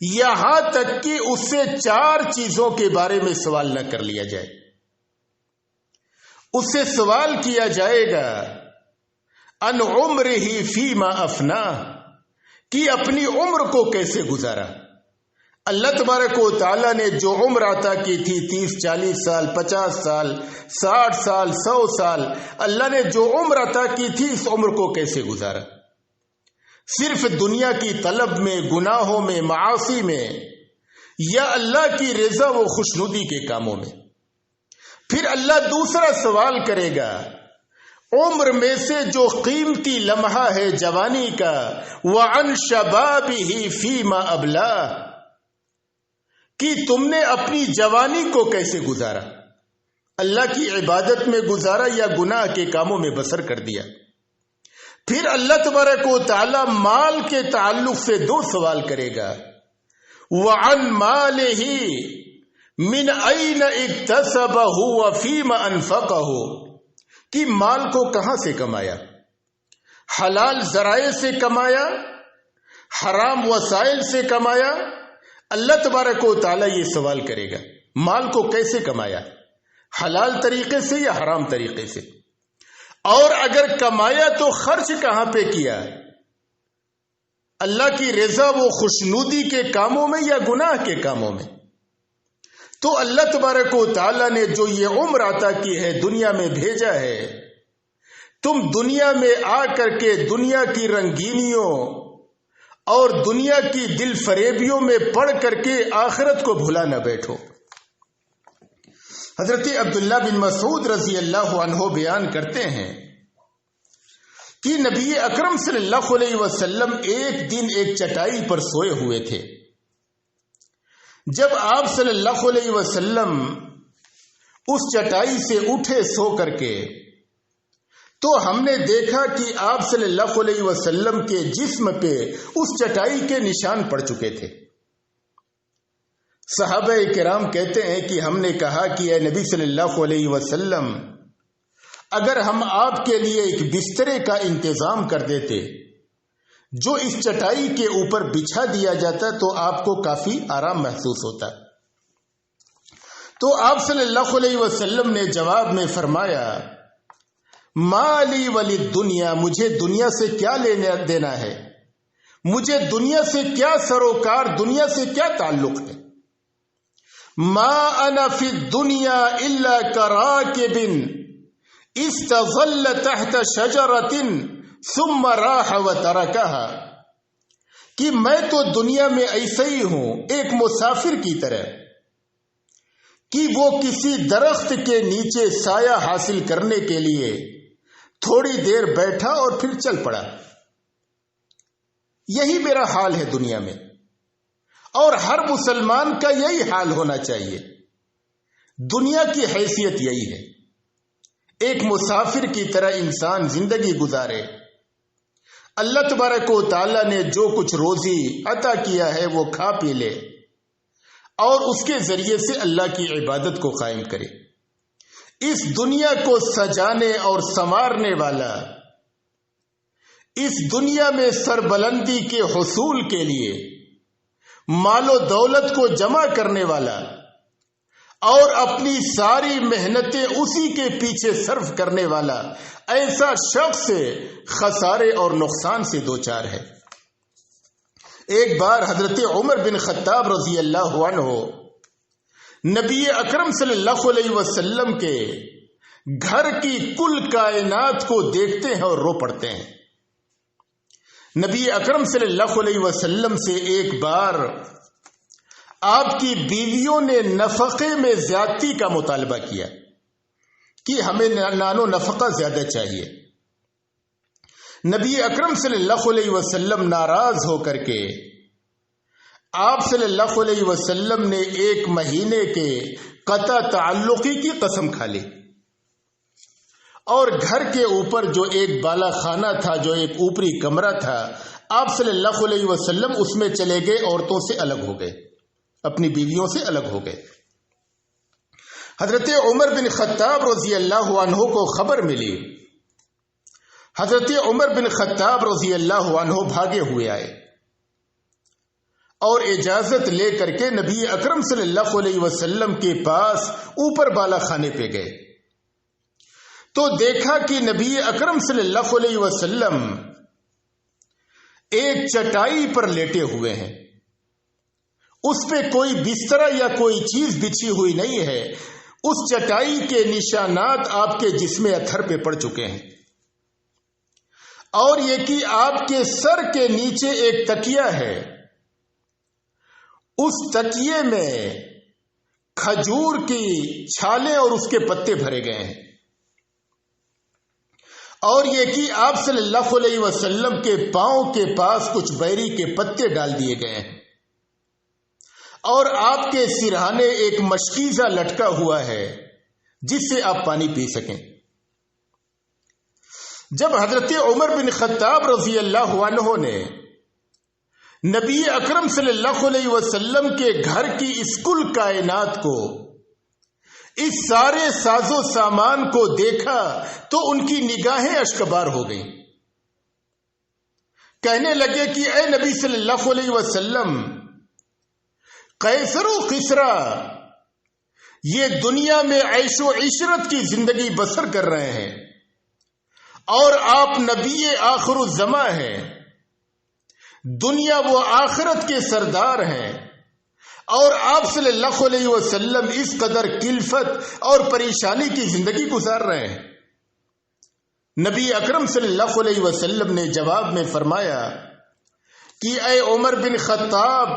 یہاں تک کہ اس سے 4 چیزوں کے بارے میں سوال نہ کر لیا جائے۔ اس سے سوال کیا جائے گا ان عمرہ فیما افناہ، کہ اپنی عمر کو کیسے گزارا۔ اللہ تبارک و تعالیٰ نے جو عمر عطا کی تھی 30-40 سال، 50 سال، 60 سال، 100 سال، اللہ نے جو عمر عطا کی تھی اس عمر کو کیسے گزارا؟ صرف دنیا کی طلب میں، گناہوں میں، معاصی میں، یا اللہ کی رضا و خوشنودی کے کاموں میں؟ پھر اللہ دوسرا سوال کرے گا، عمر میں سے جو قیمتی لمحہ ہے جوانی کا، وَعَنْ شَبَابِهِ فِيمَا أَبْلَاهُ، کہ تم نے اپنی جوانی کو کیسے گزارا، اللہ کی عبادت میں گزارا یا گناہ کے کاموں میں بسر کر دیا؟ پھر اللہ تبارک و تعالی مال کے تعلق سے 2 سوال کرے گا، وَعَنْ مَالِهِ مِنْ أَيْنَ اكْتَسَبَهُ وَفِيمَ أَنْفَقَهُ، کہ مال کو کہاں سے کمایا؟ حلال ذرائع سے کمایا، حرام وسائل سے کمایا؟ اللہ تبارک و تعالیٰ یہ سوال کرے گا، مال کو کیسے کمایا، حلال طریقے سے یا حرام طریقے سے؟ اور اگر کمایا تو خرچ کہاں پہ کیا، اللہ کی رضا و خوشنودی کے کاموں میں یا گناہ کے کاموں میں؟ تو اللہ تبارک و تعالیٰ نے جو یہ عمر عطا کی ہے، دنیا میں بھیجا ہے، تم دنیا میں آ کر کے دنیا کی رنگینیوں اور دنیا کی دل فریبیوں میں پڑ کر کے آخرت کو بھلا نہ بیٹھو۔ حضرت عبداللہ بن مسعود رضی اللہ عنہ بیان کرتے ہیں کہ نبی اکرم صلی اللہ علیہ وسلم ایک دن ایک چٹائی پر سوئے ہوئے تھے۔ جب آپ صلی اللہ علیہ وسلم اس چٹائی سے اٹھے سو کر کے، تو ہم نے دیکھا کہ آپ صلی اللہ علیہ وسلم کے جسم پہ اس چٹائی کے نشان پڑ چکے تھے۔ صحابہ کرام کہتے ہیں کہ ہم نے کہا کہ اے نبی صلی اللہ علیہ وسلم، اگر ہم آپ کے لیے ایک بسترے کا انتظام کر دیتے جو اس چٹائی کے اوپر بچھا دیا جاتا تو آپ کو کافی آرام محسوس ہوتا۔ تو آپ صلی اللہ علیہ وسلم نے جواب میں فرمایا، مالی ولی دنیا، مجھے دنیا سے کیا لینا دینا ہے، مجھے دنیا سے کیا سروکار، دنیا سے کیا تعلق ہے۔ ما انا فی الدنیا الا کراکب استظل تحت شجرۃ ثم راح وترکها، کہ میں تو دنیا میں ایسے ہی ہوں ایک مسافر کی طرح، کہ وہ کسی درخت کے نیچے سایہ حاصل کرنے کے لیے تھوڑی دیر بیٹھا اور پھر چل پڑا۔ یہی میرا حال ہے دنیا میں، اور ہر مسلمان کا یہی حال ہونا چاہیے۔ دنیا کی حیثیت یہی ہے، ایک مسافر کی طرح انسان زندگی گزارے۔ اللہ تبارک و تعالیٰ نے جو کچھ روزی عطا کیا ہے وہ کھا پی لے اور اس کے ذریعے سے اللہ کی عبادت کو قائم کرے۔ اس دنیا کو سجانے اور سنوارنے والا، اس دنیا میں سربلندی کے حصول کے لیے مال و دولت کو جمع کرنے والا اور اپنی ساری محنتیں اسی کے پیچھے صرف کرنے والا، ایسا شخص خسارے اور نقصان سے دوچار ہے۔ ایک بار حضرت عمر بن خطاب رضی اللہ عنہ نبی اکرم صلی اللہ علیہ وسلم کے گھر کی کل کائنات کو دیکھتے ہیں اور رو پڑتے ہیں۔ نبی اکرم صلی اللہ علیہ وسلم سے ایک بار آپ کی بیویوں نے نفقے میں زیادتی کا مطالبہ کیا کہ ہمیں نانو نفقہ زیادہ چاہیے۔ نبی اکرم صلی اللہ علیہ وسلم ناراض ہو کر کے آپ صلی اللہ علیہ وسلم نے ایک مہینے کے قطع تعلقی کی قسم کھا لی، اور گھر کے اوپر جو ایک بالا خانہ تھا، جو ایک اوپری کمرہ تھا، آپ صلی اللہ علیہ وسلم اس میں چلے گئے، عورتوں سے الگ ہو گئے، اپنی بیویوں سے الگ ہو گئے۔ حضرت عمر بن خطاب رضی اللہ عنہ کو خبر ملی، حضرت عمر بن خطاب رضی اللہ عنہ بھاگے ہوئے آئے اور اجازت لے کر کے نبی اکرم صلی اللہ علیہ وسلم کے پاس اوپر بالا خانے پہ گئے، تو دیکھا کہ نبی اکرم صلی اللہ علیہ وسلم ایک چٹائی پر لیٹے ہوئے ہیں، اس پہ کوئی بستر یا کوئی چیز بچھی ہوئی نہیں ہے، اس چٹائی کے نشانات آپ کے جسم اتھر پہ پڑ چکے ہیں، اور یہ کہ آپ کے سر کے نیچے ایک تکیہ ہے، اس تکیے میں کھجور کی چھالیں اور اس کے پتے بھرے گئے ہیں، اور یہ کہ آپ صلی اللہ علیہ وسلم کے پاؤں کے پاس کچھ بیری کے پتے ڈال دیے گئے ہیں، اور آپ کے سرہانے ایک مشکیزہ لٹکا ہوا ہے جس سے آپ پانی پی سکیں۔ جب حضرت عمر بن خطاب رضی اللہ عنہ نے نبی اکرم صلی اللہ علیہ وسلم کے گھر کی اس کل کائنات کو، اس سارے ساز و سامان کو دیکھا تو ان کی نگاہیں اشکبار ہو گئیں، کہنے لگے کہ اے نبی صلی اللہ علیہ وسلم، قیصر و کسریٰ یہ دنیا میں عیش و عشرت کی زندگی بسر کر رہے ہیں، اور آپ نبی آخر الزماں ہیں، دنیا و آخرت کے سردار ہیں، اور آپ صلی اللہ علیہ وسلم اس قدر کلفت اور پریشانی کی زندگی گزار رہے ہیں۔ نبی اکرم صلی اللہ علیہ وسلم نے جواب میں فرمایا کہ اے عمر بن خطاب،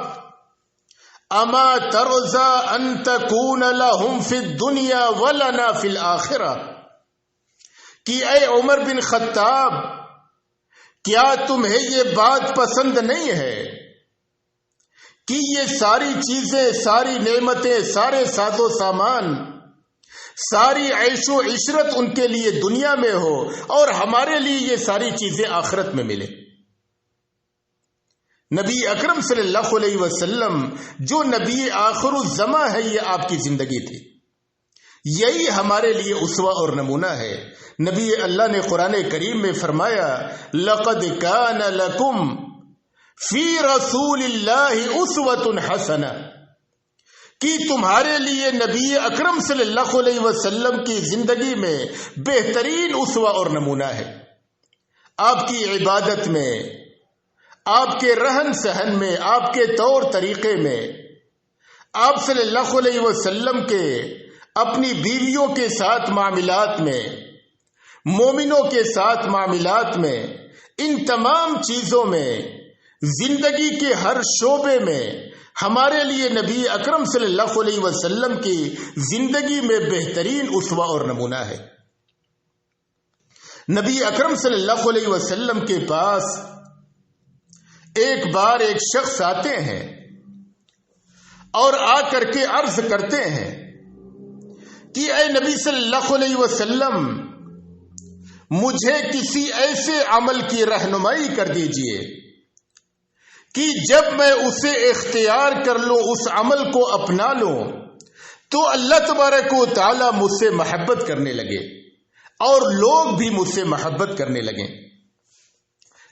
اما ترضى ان تكون لهم في الدنيا ولنا في الآخرة، کہ اے عمر بن خطاب، کیا تمہیں یہ بات پسند نہیں ہے کہ یہ ساری چیزیں، ساری نعمتیں، سارے ساز و سامان، ساری عیش و عشرت ان کے لیے دنیا میں ہو اور ہمارے لیے یہ ساری چیزیں آخرت میں ملے؟ نبی اکرم صلی اللہ علیہ وسلم جو نبی آخر الزماں ہے، یہ آپ کی زندگی تھی، یہی ہمارے لیے اسوہ اور نمونہ ہے۔ نبی اللہ نے قرآن کریم میں فرمایا لَقَدْ كَانَ لَكُمْ فِي رَسُولِ اللَّهِ أُسْوَةٌ حَسَنَةٌ کہ تمہارے لیے نبی اکرم صلی اللہ علیہ وسلم کی زندگی میں بہترین اسوہ اور نمونہ ہے۔ آپ کی عبادت میں، آپ کے رہن سہن میں، آپ کے طور طریقے میں، آپ صلی اللہ علیہ وسلم کے اپنی بیویوں کے ساتھ معاملات میں، مومنوں کے ساتھ معاملات میں، ان تمام چیزوں میں، زندگی کے ہر شعبے میں ہمارے لیے نبی اکرم صلی اللہ علیہ وسلم کی زندگی میں بہترین اسوہ اور نمونہ ہے۔ نبی اکرم صلی اللہ علیہ وسلم کے پاس ایک بار ایک شخص آتے ہیں اور آ کر کے عرض کرتے ہیں کہ اے نبی صلی اللہ علیہ وسلم، مجھے کسی ایسے عمل کی رہنمائی کر دیجئے کہ جب میں اسے اختیار کر لوں، اس عمل کو اپنا لوں، تو اللہ تبارک و تعالی مجھ سے محبت کرنے لگے اور لوگ بھی مجھ سے محبت کرنے لگیں۔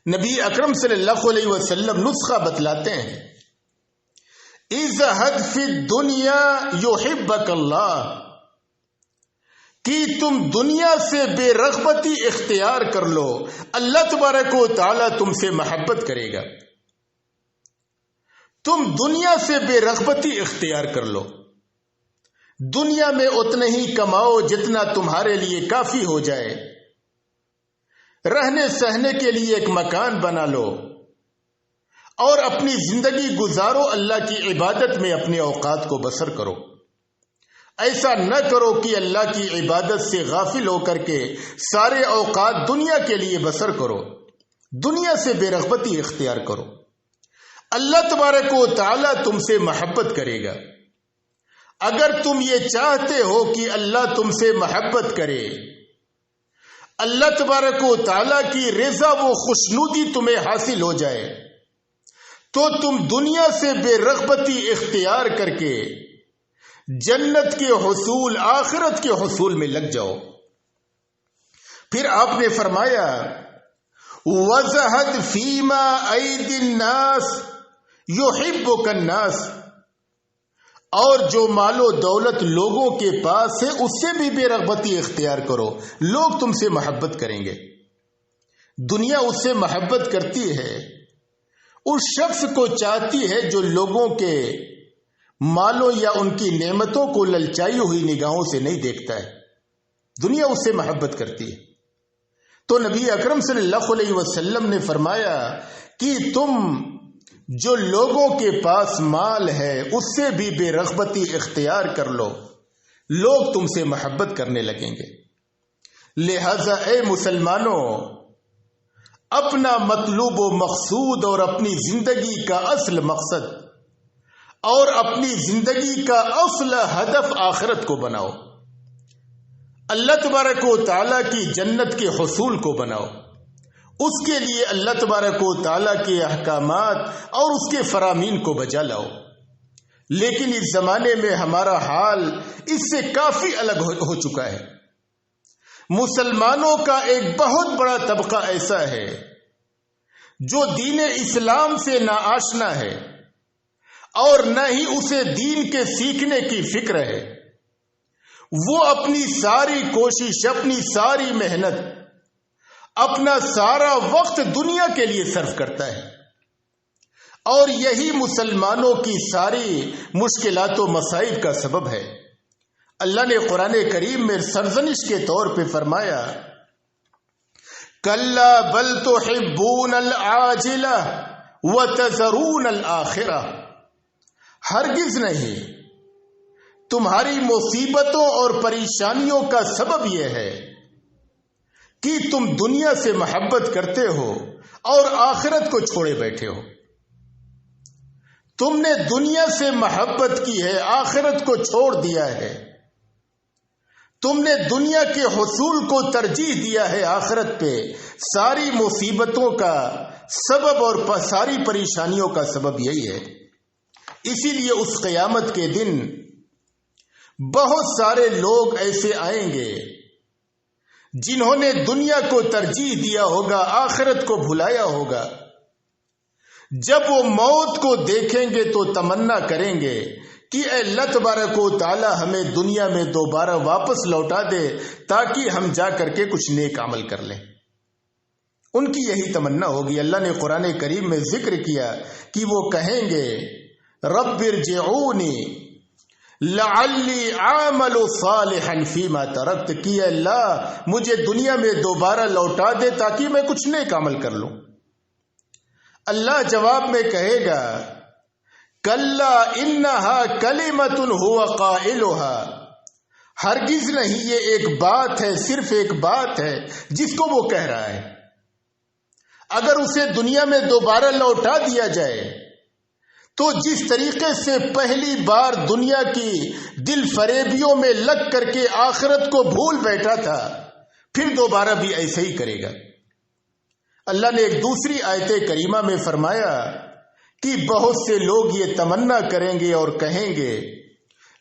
نبی اکرم صلی اللہ علیہ وسلم نسخہ بتلاتے ہیں، اِزْہَدْ فِی الدُّنْیَا یُحِبَّکَ اللہ، کہ تم دنیا سے بے رغبتی اختیار کر لو، اللہ تبارک و تعالی تم سے محبت کرے گا۔ تم دنیا سے بے رغبتی اختیار کر لو، دنیا میں اتنا ہی کماؤ جتنا تمہارے لیے کافی ہو جائے، رہنے سہنے کے لیے ایک مکان بنا لو اور اپنی زندگی گزارو، اللہ کی عبادت میں اپنے اوقات کو بسر کرو۔ ایسا نہ کرو کہ اللہ کی عبادت سے غافل ہو کر کے سارے اوقات دنیا کے لیے بسر کرو، دنیا سے بے رغبتی اختیار کرو۔ اللہ تبارک و تعالی تم سے محبت کرے گا۔ اگر تم یہ چاہتے ہو کہ اللہ تم سے محبت کرے، اللہ تبارک و تعالی کی رضا و خوشنودی تمہیں حاصل ہو جائے، تو تم دنیا سے بے رغبتی اختیار کر کے جنت کے حصول، آخرت کے حصول میں لگ جاؤ۔ پھر آپ نے فرمایا وَزَهَدْ فِي مَا أَيْدِي النَّاسِ يُحِبُّكَ النَّاسِ، اور جو مال و دولت لوگوں کے پاس ہے اس سے بھی بے رغبتی اختیار کرو، لوگ تم سے محبت کریں گے۔ دنیا اس سے محبت کرتی ہے، اس شخص کو چاہتی ہے جو لوگوں کے مالوں یا ان کی نعمتوں کو للچائی ہوئی نگاہوں سے نہیں دیکھتا ہے، دنیا اس سے محبت کرتی ہے۔ تو نبی اکرم صلی اللہ علیہ وسلم نے فرمایا کہ تم جو لوگوں کے پاس مال ہے اس سے بھی بے رغبتی اختیار کر لو، لوگ تم سے محبت کرنے لگیں گے۔ لہذا اے مسلمانوں، اپنا مطلوب و مقصود اور اپنی زندگی کا اصل مقصد اور اپنی زندگی کا اصل ہدف آخرت کو بناؤ، اللہ تبارک و تعالیٰ کی جنت کے حصول کو بناؤ، اس کے لیے اللہ تبارک و تعالیٰ کے احکامات اور اس کے فرامین کو بجا لاؤ۔ لیکن اس زمانے میں ہمارا حال اس سے کافی الگ ہو چکا ہے۔ مسلمانوں کا ایک بہت بڑا طبقہ ایسا ہے جو دین اسلام سے ناآشنا ہے اور نہ ہی اسے دین کے سیکھنے کی فکر ہے۔ وہ اپنی ساری کوشش، اپنی ساری محنت، اپنا سارا وقت دنیا کے لیے صرف کرتا ہے، اور یہی مسلمانوں کی ساری مشکلات و مصائب کا سبب ہے۔ اللہ نے قرآن کریم میں سرزنش کے طور پہ فرمایا کلا بل تحبون العاجلہ وتذرون الآخرہ، ہرگز نہیں، تمہاری مصیبتوں اور پریشانیوں کا سبب یہ ہے کہ تم دنیا سے محبت کرتے ہو اور آخرت کو چھوڑے بیٹھے ہو. تم نے دنیا سے محبت کی ہے، آخرت کو چھوڑ دیا ہے. تم نے دنیا کے حصول کو ترجیح دیا ہے آخرت پہ. ساری مصیبتوں کا سبب اور ساری پریشانیوں کا سبب یہی ہے. اسی لیے اس قیامت کے دن بہت سارے لوگ ایسے آئیں گے جنہوں نے دنیا کو ترجیح دیا ہوگا، آخرت کو بھلایا ہوگا. جب وہ موت کو دیکھیں گے تو تمنا کریں گے کہ اے اللہ تبارک و تعالی ہمیں دنیا میں دوبارہ واپس لوٹا دے تاکہ ہم جا کر کے کچھ نیک عمل کر لیں. ان کی یہی تمنا ہوگی. اللہ نے قرآن کریم میں ذکر کیا کہ وہ کہیں گے رب ارجعونی لعلی اعمل صالحا فیما ترکت، کہ اللہ مجھے دنیا میں دوبارہ لوٹا دے تاکہ میں کچھ نیک عمل کر لوں. اللہ جواب میں کہے گا کلا انہا کلمۃ هو قائلها، ہرگز نہیں، یہ ایک بات ہے، صرف ایک بات ہے جس کو وہ کہہ رہا ہے. اگر اسے دنیا میں دوبارہ لوٹا دیا جائے تو جس طریقے سے پہلی بار دنیا کی دل فریبیوں میں لگ کر کے آخرت کو بھول بیٹھا تھا، پھر دوبارہ بھی ایسے ہی کرے گا. اللہ نے ایک دوسری آیت کریمہ میں فرمایا کہ بہت سے لوگ یہ تمنا کریں گے اور کہیں گے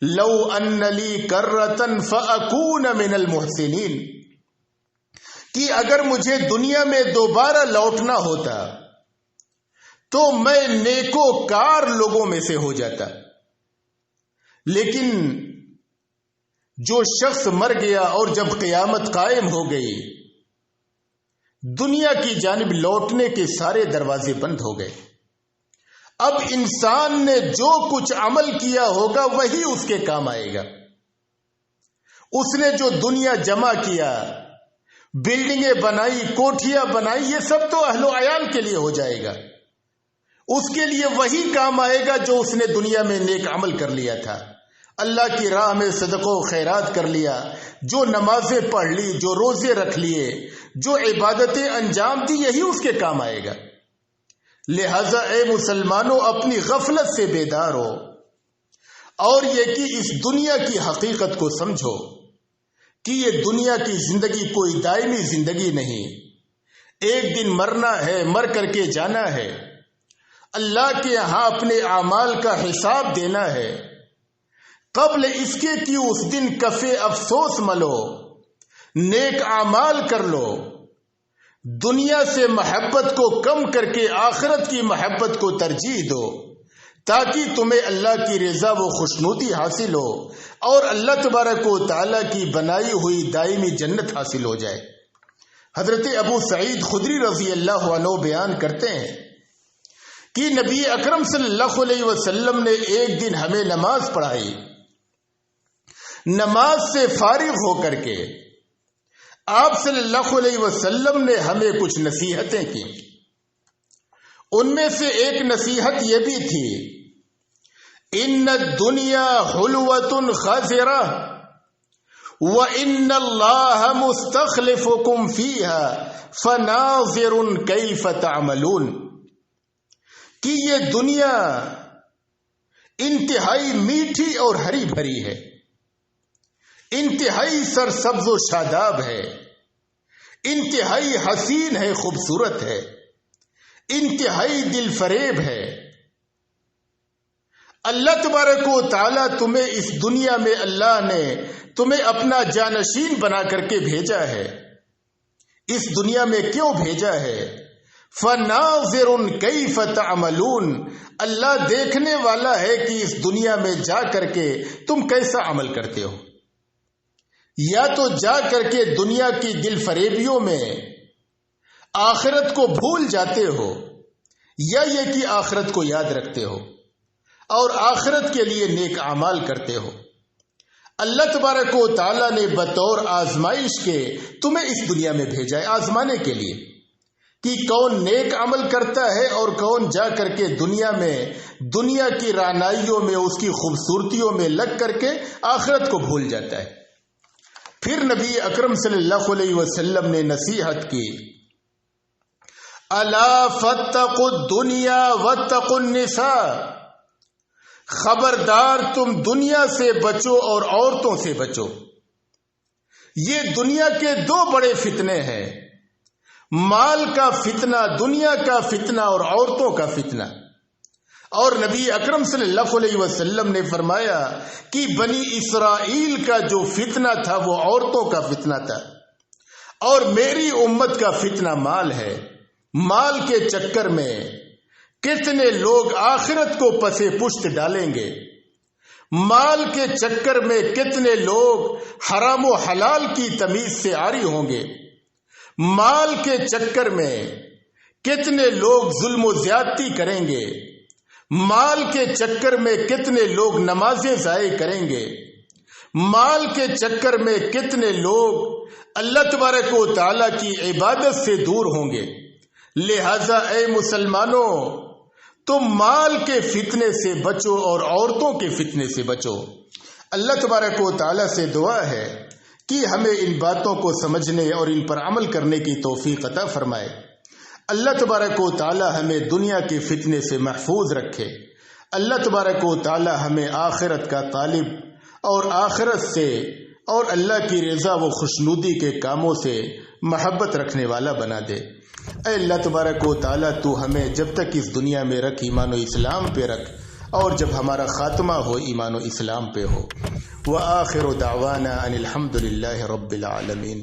لو ان لی کرۃ فاکون من المحسنین، کہ اگر مجھے دنیا میں دوبارہ لوٹنا ہوتا تو میں نیکوکار لوگوں میں سے ہو جاتا. لیکن جو شخص مر گیا اور جب قیامت قائم ہو گئی، دنیا کی جانب لوٹنے کے سارے دروازے بند ہو گئے. اب انسان نے جو کچھ عمل کیا ہوگا وہی اس کے کام آئے گا. اس نے جو دنیا جمع کیا، بلڈنگیں بنائی، کوٹھیاں بنائی، یہ سب تو اہل و عیال کے لیے ہو جائے گا. اس کے لیے وہی کام آئے گا جو اس نے دنیا میں نیک عمل کر لیا تھا. اللہ کی راہ میں صدقہ و خیرات کر لیا، جو نمازیں پڑھ لی، جو روزے رکھ لیے، جو عبادتیں انجام دی، یہی اس کے کام آئے گا. لہذا اے مسلمانوں، اپنی غفلت سے بیدار ہو اور یہ کہ اس دنیا کی حقیقت کو سمجھو کہ یہ دنیا کی زندگی کوئی دائمی زندگی نہیں. ایک دن مرنا ہے، مر کر کے جانا ہے. اللہ کے ہاں اپنے اعمال کا حساب دینا ہے. قبل اس کے کہ اس دن کفے افسوس ملو، نیک اعمال کر لو. دنیا سے محبت کو کم کر کے آخرت کی محبت کو ترجیح دو تاکہ تمہیں اللہ کی رضا و خوشنودی حاصل ہو اور اللہ تبارک و تعالیٰ کی بنائی ہوئی دائمی جنت حاصل ہو جائے. حضرت ابو سعید خدری رضی اللہ عنہ بیان کرتے ہیں کہ نبی اکرم صلی اللہ علیہ وسلم نے ایک دن ہمیں نماز پڑھائی. نماز سے فارغ ہو کر کے آپ صلی اللہ علیہ وسلم نے ہمیں کچھ نصیحتیں کی. ان میں سے ایک نصیحت یہ بھی تھی ان الدنیا حلوۃ خاضرہ وان اللہ مستخلفکم فیہا فناظر کیف تعملون، کہ یہ دنیا انتہائی میٹھی اور ہری بھری ہے، انتہائی سرسبز و شاداب ہے، انتہائی حسین ہے، خوبصورت ہے، انتہائی دل فریب ہے. اللہ تبارک و تعالیٰ تمہیں اس دنیا میں اللہ نے تمہیں اپنا جانشین بنا کر کے بھیجا ہے. اس دنیا میں کیوں بھیجا ہے؟ فَنَاظِرٌ كَيْفَ تَعْمَلُونَ، اللہ دیکھنے والا ہے کہ اس دنیا میں جا کر کے تم کیسا عمل کرتے ہو. یا تو جا کر کے دنیا کی دل فریبیوں میں آخرت کو بھول جاتے ہو، یا یہ کہ آخرت کو یاد رکھتے ہو اور آخرت کے لیے نیک اعمال کرتے ہو. اللہ تبارک و تعالیٰ نے بطور آزمائش کے تمہیں اس دنیا میں بھیجا ہے، آزمانے کے لیے کہ کون نیک عمل کرتا ہے اور کون جا کر کے دنیا میں دنیا کی رعنائیوں میں، اس کی خوبصورتیوں میں لگ کر کے آخرت کو بھول جاتا ہے. پھر نبی اکرم صلی اللہ علیہ وسلم نے نصیحت کی، الا فاتقوا الدنیا واتقوا النساء، خبردار تم دنیا سے بچو اور عورتوں سے بچو۔ یہ دنیا کے دو بڑے فتنے ہیں، مال کا فتنہ، دنیا کا فتنہ اور عورتوں کا فتنہ۔ اور نبی اکرم صلی اللہ علیہ وسلم نے فرمایا کہ بنی اسرائیل کا جو فتنہ تھا وہ عورتوں کا فتنہ تھا، اور میری امت کا فتنہ مال ہے۔ مال کے چکر میں کتنے لوگ آخرت کو پسے پشت ڈالیں گے، مال کے چکر میں کتنے لوگ حرام و حلال کی تمیز سے عاری ہوں گے، مال کے چکر میں کتنے لوگ ظلم و زیادتی کریں گے، مال کے چکر میں کتنے لوگ نمازیں ضائع کریں گے، مال کے چکر میں کتنے لوگ اللہ تبارک و تعالی کی عبادت سے دور ہوں گے۔ لہذا اے مسلمانوں، تم مال کے فتنے سے بچو اور عورتوں کے فتنے سے بچو۔ اللہ تبارک و تعالی سے دعا ہے کہ ہمیں ان باتوں کو سمجھنے اور ان پر عمل کرنے کی توفیق عطا فرمائے۔ اللہ تبارک و تعالی ہمیں دنیا کے فتنے سے محفوظ رکھے۔ اللہ تبارک و تعالی ہمیں آخرت کا طالب اور آخرت سے اور اللہ کی رضا و خوشنودی کے کاموں سے محبت رکھنے والا بنا دے۔ اے اللہ تبارک و تعالی تو ہمیں جب تک اس دنیا میں رکھ ایمان و اسلام پہ رکھ، اور جب ہمارا خاتمہ ہو ایمان و اسلام پہ ہو۔ وآخر دعوانا ان الحمد للہ رب العالمین۔